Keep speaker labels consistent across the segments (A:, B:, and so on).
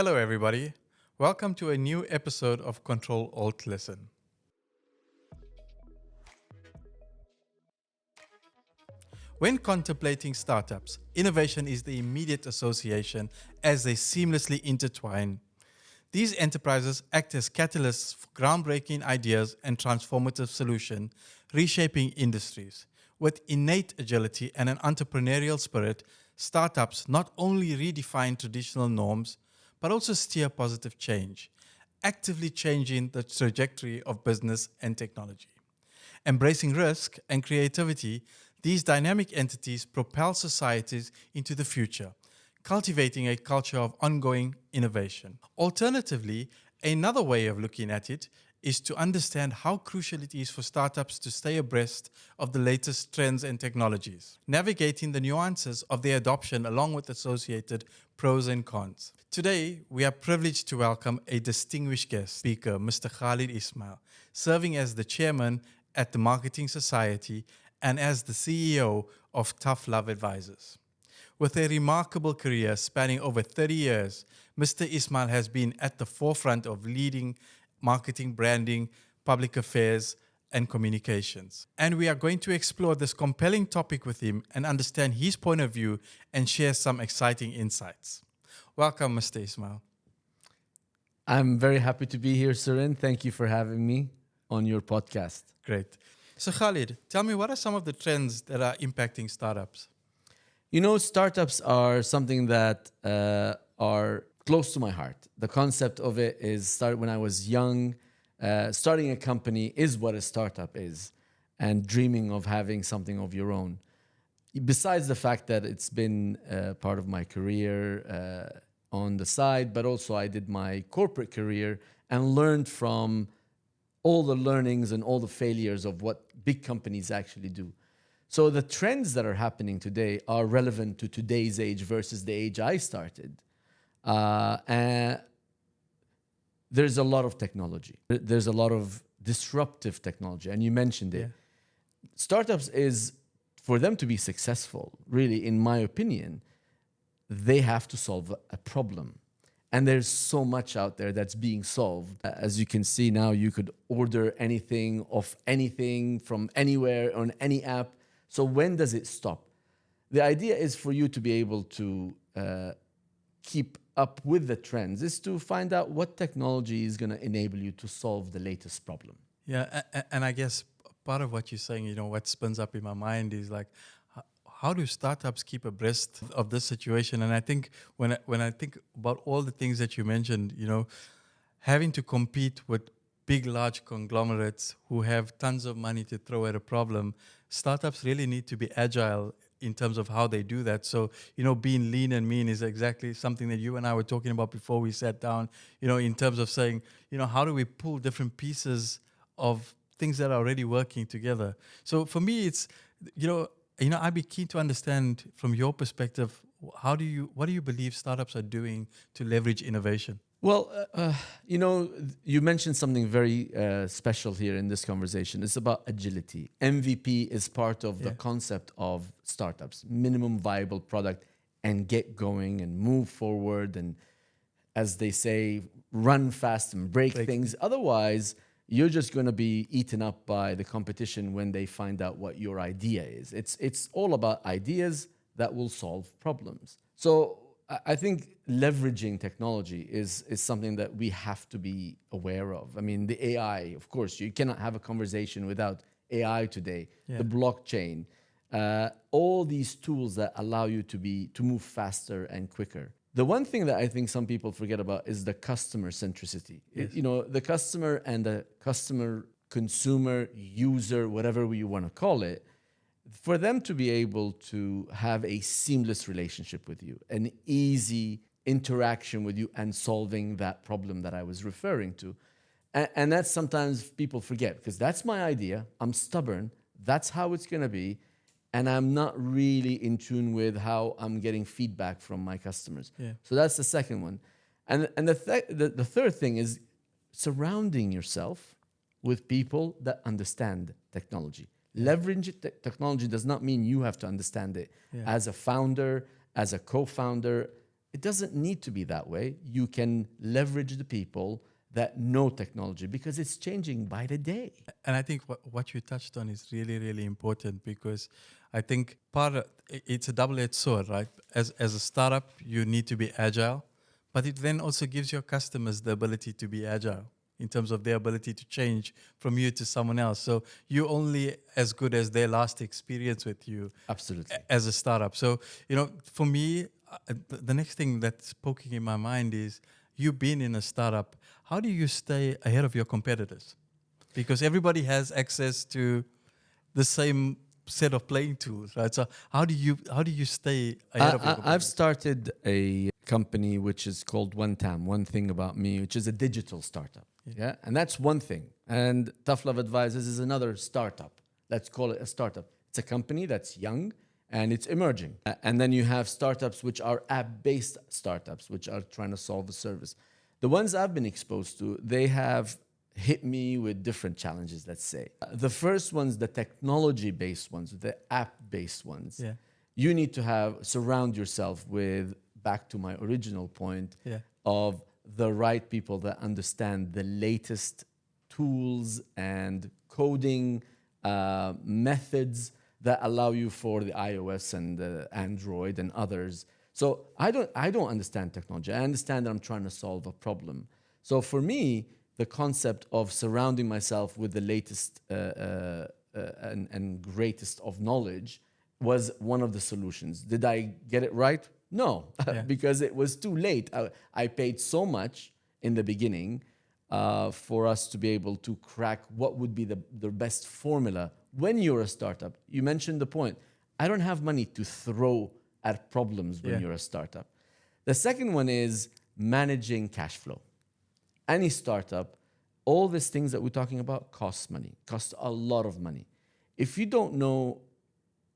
A: Hello, everybody. Welcome to a new episode of CTRL ALT Listen. When contemplating startups, innovation is the immediate association as they seamlessly intertwine. These enterprises act as catalysts for groundbreaking ideas and transformative solutions, reshaping industries. With innate agility and an entrepreneurial spirit, startups not only redefine traditional norms, but also steer positive change, actively changing the trajectory of business and technology. Embracing risk and creativity, these dynamic entities propel societies into the future, cultivating a culture of ongoing innovation. Alternatively, another way of looking at it is to understand how crucial it is for startups to stay abreast of the latest trends and technologies, navigating the nuances of their adoption along with associated pros and cons. Today, we are privileged to welcome a distinguished guest speaker, Mr. Khaled Ismail, serving as the chairman at the Marketing Society and as the CEO of Tough Love Advisors. With a remarkable career spanning over 30 years, Mr. Ismail has been at the forefront of leading marketing, branding, public affairs, and communications. And we are going to explore this compelling topic with him and understand his point of view and share some exciting insights. Welcome, Mr. Ismail.
B: I'm very happy to be here, Suren. Thank you for having me on your podcast.
A: Great. So Khalid, tell me, what are some of the trends that are impacting startups?
B: You know, startups are something that are close to my heart. The concept of it is started when I was young. Starting a company is what a startup is, and dreaming of having something of your own. Besides the fact that it's been part of my career on the side, but also I did my corporate career and learned from all the learnings and all the failures of what big companies actually do. So the trends that are happening today are relevant to today's age versus the age I started. And there's a lot of technology. There's a lot of disruptive technology, and you mentioned it. Yeah. Startups is, for them to be successful, really, in my opinion, they have to solve a problem. And there's so much out there that's being solved. As you can see now, you could order anything of anything from anywhere on any app. So when does it stop? The idea is for you to be able to keep up with the trends, is to find out what technology is going to enable you to solve the latest problem.
A: Yeah, and I guess part of what you're saying, you know, what spins up in my mind is like, how do startups keep abreast of this situation? And I think when I think about all the things that you mentioned, you know, having to compete with big, large conglomerates who have tons of money to throw at a problem, startups really need to be agile in terms of how they do that. So, you know, being lean and mean is exactly something that you and I were talking about before we sat down, you know, in terms of saying, you know, how do we pull different pieces of things that are already working together? So for me, it's, I'd be keen to understand from your perspective, what do you believe startups are doing to leverage innovation?
B: Well, you mentioned something very special here in this conversation. It's about agility. MVP is part of the concept of startups, minimum viable product, and get going and move forward. And as they say, run fast and break things. Otherwise, you're just going to be eaten up by the competition when they find out what your idea is. It's all about ideas that will solve problems. So I think leveraging technology is something that we have to be aware of. I mean, the AI, of course, you cannot have a conversation without AI today. Yeah. The blockchain, all these tools that allow you to move faster and quicker. The one thing that I think some people forget about is the customer centricity. Yes. The customer and the customer, consumer, user, whatever you want to call it, for them to be able to have a seamless relationship with you, an easy interaction with you and solving that problem that I was referring to. And that's sometimes people forget, because that's my idea. I'm stubborn. That's how it's going to be. And I'm not really in tune with how I'm getting feedback from my customers. Yeah. So that's the second one. And the third thing is surrounding yourself with people that understand technology. Leverage technology does not mean you have to understand it. Yeah. As a founder, as a co-founder, It doesn't need to be that way. You can leverage the people that know technology because it's changing by the day.
A: And I think what you touched on is really, really important, because I think it's a double-edged sword, right? As a startup, you need to be agile, but it then also gives your customers the ability to be agile in terms of their ability to change from you to someone else. So you're only as good as their last experience with you.
B: Absolutely.
A: As a startup. So, for me, the next thing that's poking in my mind is, you've been in a startup. How do you stay ahead of your competitors? Because everybody has access to the same set of playing tools, right? So how do you stay ahead of your competitors?
B: I've started a company which is called One Tam, One Thing About Me, which is a digital startup. Yeah. And that's one thing. And Tough Love Advisors is another startup. Let's call it a startup. It's a company that's young and it's emerging. And then you have startups which are app-based startups, which are trying to solve a service. The ones I've been exposed to, they have hit me with different challenges, let's say. The first ones, the technology-based ones, the app-based ones.
A: Yeah.
B: You need to surround yourself with, back to my original point, of the right people that understand the latest tools and coding methods that allow you for the iOS and the Android and others. So I don't understand technology. I understand that I'm trying to solve a problem. So for me, the concept of surrounding myself with the latest and greatest of knowledge was one of the solutions. Did I get it right? No, because it was too late. I paid so much in the beginning for us to be able to crack what would be the best formula when you're a startup. You mentioned the point. I don't have money to throw at problems when you're a startup. The second one is managing cash flow. Any startup, all these things that we're talking about costs money, costs a lot of money. If you don't know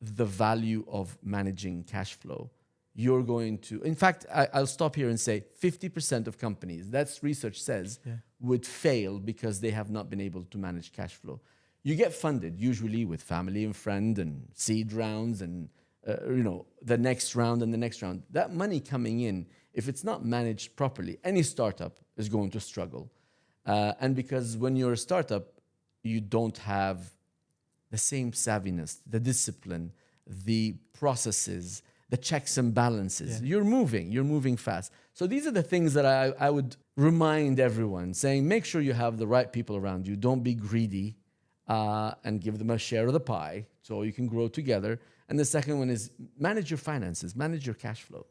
B: the value of managing cash flow, you're going to, in fact, I'll stop here and say 50% of companies, that's research says, would fail because they have not been able to manage cash flow. You get funded usually with family and friend and seed rounds and the next round and the next round. That money coming in, if it's not managed properly, any startup is going to struggle. And because when you're a startup, you don't have the same savviness, the discipline, the processes, the checks and balances. You're moving fast. So these are the things that I would remind everyone, saying make sure you have the right people around you. Don't be greedy and give them a share of the pie so you can grow together. And the second one is manage your finances, manage your cash flow.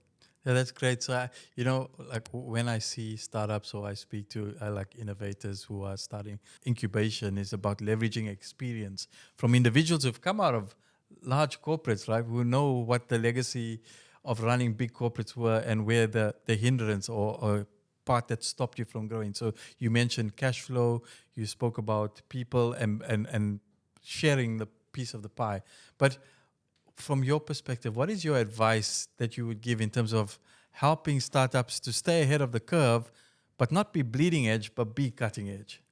A: Yeah, that's great. So, like when I see startups or I speak to like innovators who are starting incubation, is about leveraging experience from individuals who've come out of large corporates, right? Who know what the legacy of running big corporates were and where the hindrance or part that stopped you from growing. So you mentioned cash flow, you spoke about people and sharing the piece of the pie. But from your perspective, what is your advice that you would give in terms of helping startups to stay ahead of the curve, but not be bleeding edge, but be cutting edge?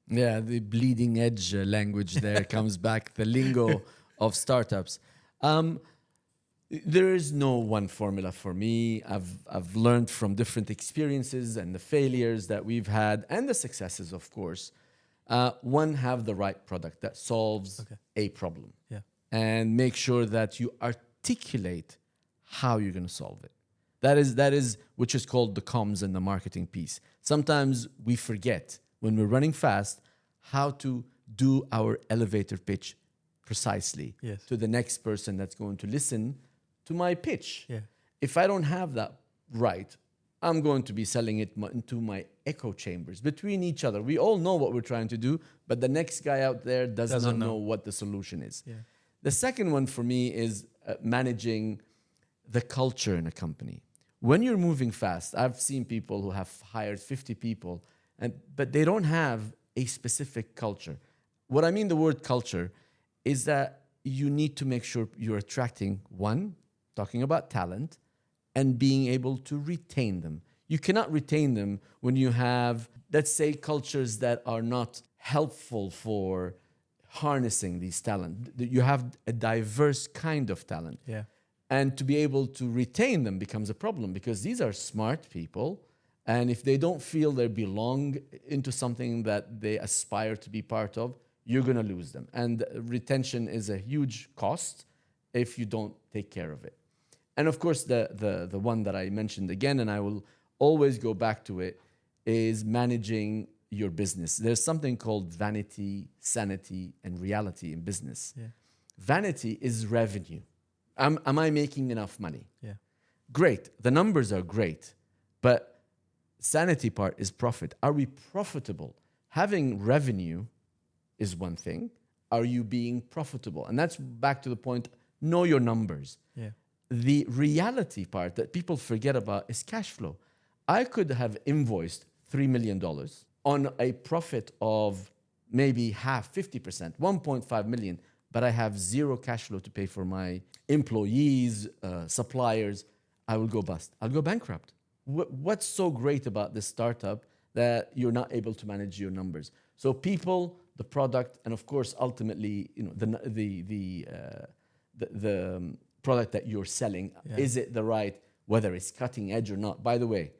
B: Yeah, the bleeding edge language there comes back, the lingo of startups. There is no one formula for me. I've learned from different experiences and the failures that we've had and the successes, of course. One, have the right product that solves a problem.
A: Yeah.
B: And make sure that you articulate how you're going to solve it. That is which is called the comms and the marketing piece. Sometimes we forget when we're running fast how to do our elevator pitch precisely to the next person that's going to listen to my pitch.
A: Yeah.
B: If I don't have that right, I'm going to be selling it into my echo chambers between each other. We all know what we're trying to do, but the next guy out there does not know what the solution is. Yeah. The second one for me is managing the culture in a company. When you're moving fast, I've seen people who have hired 50 people, but they don't have a specific culture. What I mean the word culture is that you need to make sure you're attracting, one, talking about talent, and being able to retain them. You cannot retain them when you have, let's say, cultures that are not helpful for harnessing these talent. You have a diverse kind of talent.
A: Yeah.
B: And to be able to retain them becomes a problem, because these are smart people. And if they don't feel they belong into something that they aspire to be part of, you're going to lose them. And retention is a huge cost if you don't take care of it. And of course, the one that I mentioned again, and I will always go back to it, is managing your business. There's something called vanity, sanity, and reality in business.
A: Yeah.
B: Vanity is revenue. Am I making enough money?
A: Yeah.
B: Great. The numbers are great. But sanity part is profit. Are we profitable? Having revenue is one thing. Are you being profitable? And that's back to the point, know your numbers.
A: Yeah.
B: The reality part that people forget about is cash flow. I could have invoiced $3 million on a profit of maybe half, 50%, 1.5 million, but I have zero cash flow to pay for my employees, suppliers. I will go bust. I'll go bankrupt. What's so great about this startup that you're not able to manage your numbers? So people, the product, and of course, ultimately, the product that you're selling, is it the right, whether it's cutting edge or not? By the way,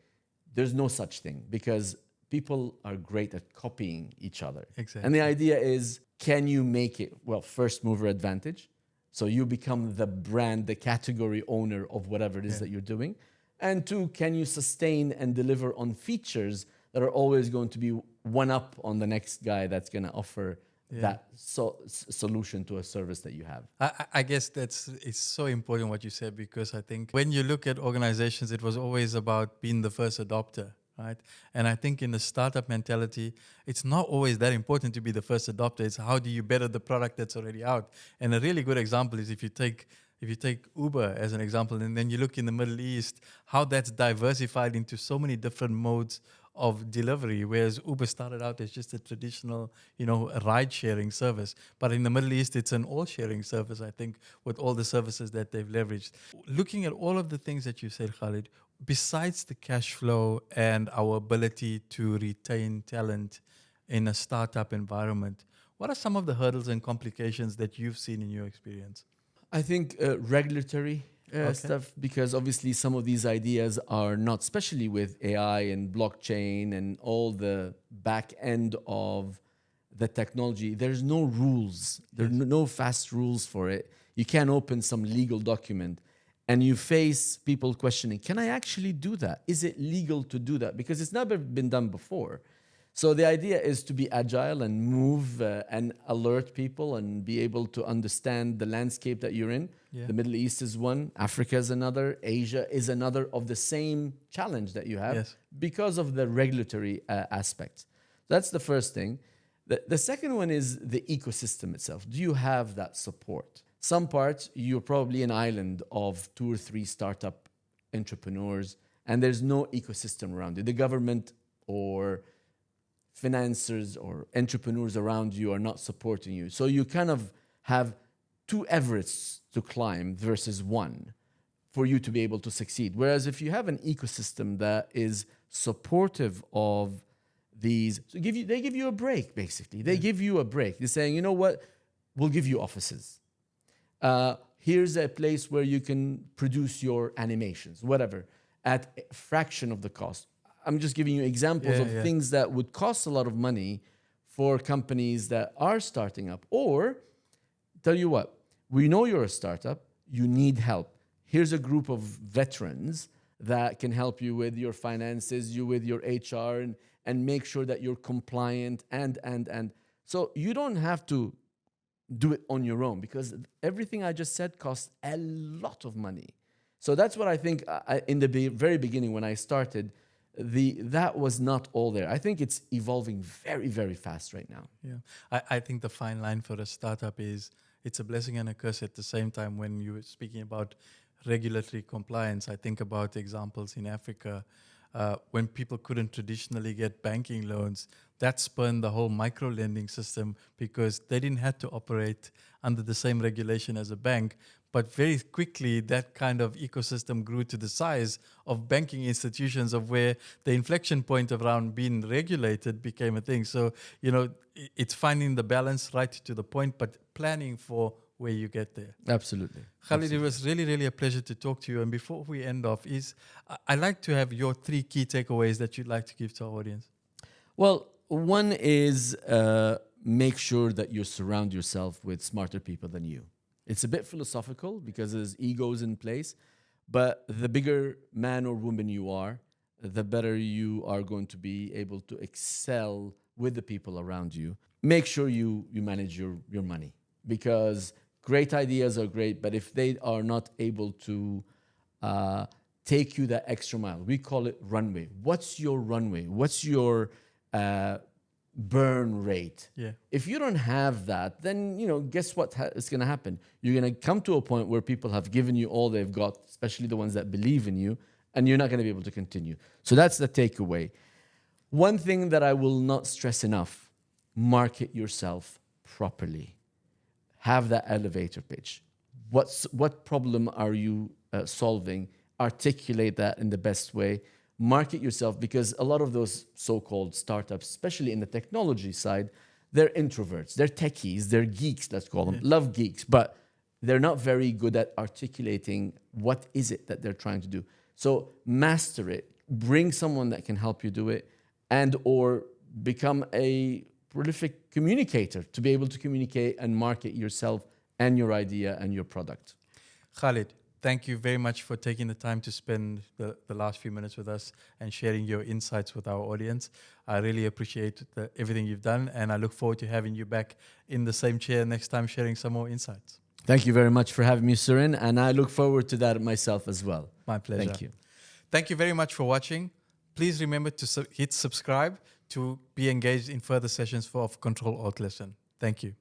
B: there's no such thing, because people are great at copying each other.
A: Exactly.
B: And the idea is, can you make it, well, first mover advantage? So you become the brand, the category owner of whatever it is that you're doing. And two, can you sustain and deliver on features that are always going to be one up on the next guy that's going to offer that solution to a service that you have?
A: I guess it's so important what you said, because I think when you look at organizations, it was always about being the first adopter, right? And I think in the startup mentality, it's not always that important to be the first adopter. It's how do you better the product that's already out. And a really good example is if you take Uber as an example, and then you look in the Middle East, how that's diversified into so many different modes of delivery, whereas Uber started out as just a traditional, ride-sharing service. But in the Middle East, it's an all-sharing service, I think, with all the services that they've leveraged. Looking at all of the things that you said, Khaled, besides the cash flow and our ability to retain talent in a startup environment, what are some of the hurdles and complications that you've seen in your experience?
B: I think regulatory stuff, because obviously some of these ideas are not, especially with AI and blockchain and all the back end of the technology, there's no rules. There are no fast rules for it. You can't open some legal document and you face people questioning, can I actually do that? Is it legal to do that? Because it's never been done before. So the idea is to be agile and move and alert people and be able to understand the landscape that you're in. Yeah. The Middle East is one, Africa is another, Asia is another of the same challenge that you have because of the regulatory aspects. That's the first thing. The second one is the ecosystem itself. Do you have that support? Some parts, you're probably an island of 2 or 3 startup entrepreneurs, and there's no ecosystem around you. The government or financiers or entrepreneurs around you are not supporting you. So you kind of have 2 Everests to climb versus 1 for you to be able to succeed. Whereas if you have an ecosystem that is supportive of these, so they give you a break, basically. They give you a break. They're saying, you know what, we'll give you offices. Here's a place where you can produce your animations, whatever, at a fraction of the cost. I'm just giving you examples of things that would cost a lot of money for companies that are starting up. Or, tell you what, we know you're a startup, you need help. Here's a group of veterans that can help you with your finances, you with your HR, and make sure that you're compliant and. So you don't have to do it on your own, because everything I just said costs a lot of money. So that's what I think in the very beginning when I started, that was not all there. I think it's evolving very, very fast right now.
A: Yeah, I think the fine line for a startup is it's a blessing and a curse at the same time. When you were speaking about regulatory compliance, I think about examples in Africa when people couldn't traditionally get banking loans. That spurned the whole micro-lending system because they didn't have to operate under the same regulation as a bank. But very quickly, that kind of ecosystem grew to the size of banking institutions, of where the inflection point around being regulated became a thing. So, it's finding the balance right to the point, but planning for where you get there.
B: Absolutely.
A: Khaled, it was really, really a pleasure to talk to you. And before we end off, I'd like to have your 3 key takeaways that you'd like to give to our audience.
B: Well, one is make sure that you surround yourself with smarter people than you. It's a bit philosophical because there's egos in place, but the bigger man or woman you are, the better you are going to be able to excel with the people around you. Make sure you manage your money, because great ideas are great, but if they are not able to take you that extra mile, we call it runway. What's your runway? What's your burn rate?
A: Yeah.
B: If you don't have that, then guess what is going to happen? You're going to come to a point where people have given you all they've got, especially the ones that believe in you, and you're not going to be able to continue. So that's the takeaway. One thing that I will not stress enough: market yourself properly. Have that elevator pitch. What problem are you solving? Articulate that in the best way. Market yourself, because a lot of those so-called startups, especially in the technology side, they're introverts, they're techies, they're geeks, let's call them. Love geeks, but they're not very good at articulating what is it that they're trying to do. So master it. Bring someone that can help you do it, and or become a prolific communicator to be able to communicate and market yourself and your idea and your product.
A: Khaled, thank you very much for taking the time to spend the last few minutes with us and sharing your insights with our audience. I really appreciate everything you've done, and I look forward to having you back in the same chair next time sharing some more insights.
B: Thank you very much for having me, Suren, and I look forward to that myself as well.
A: My pleasure.
B: Thank you.
A: Thank you very much for watching. Please remember to hit subscribe to be engaged in further sessions of CTRL ALT Listen. Thank you.